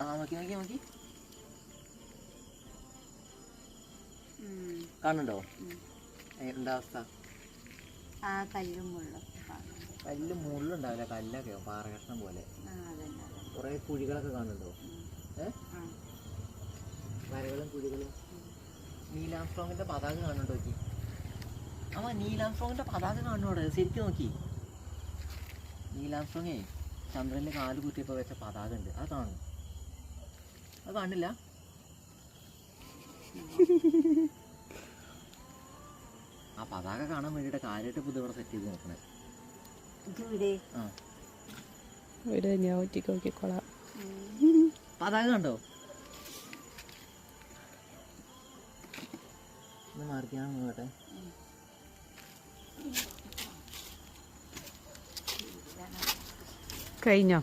നോക്കി നോക്കി നോക്കി കാണുന്നുണ്ടോ? എന്താ അവസ്ഥ? കല്ല് മുള്ളുണ്ടാവില്ല, കല്ലൊക്കെയോ പാറ കഷ്ണം പോലെ കുറെ കുഴികളൊക്കെ കാണുന്നുണ്ടോ? വരകളും കുഴികളും. നീലാംസ്ട്രോങ്ങിന്റെ പതാക കാണുന്നുണ്ടോ നോക്കി? നീലാംസ്ട്രോങ്ങിന്റെ പതാക കാണുന്നോടെ ശരിക്കും നോക്കി. നീലാംസ്ട്രോങ്ങേ ചന്ദ്രനിൽ കാല് കുത്തിയപ്പോൾ വെച്ച പതാക ഉണ്ട്, അത് കാണും. അത് കാണില്ല? ആ പതാക കാണാൻ വേണ്ടിയിട്ട് കാര്യമായിട്ട് പുതിയ ഇവിടെ സെറ്റ് ചെയ്ത് നോക്കണേ. പതാക കണ്ടോ? ഒന്ന് മാറിക്കാൻ നോക്കട്ടെ. കഴിഞ്ഞോ?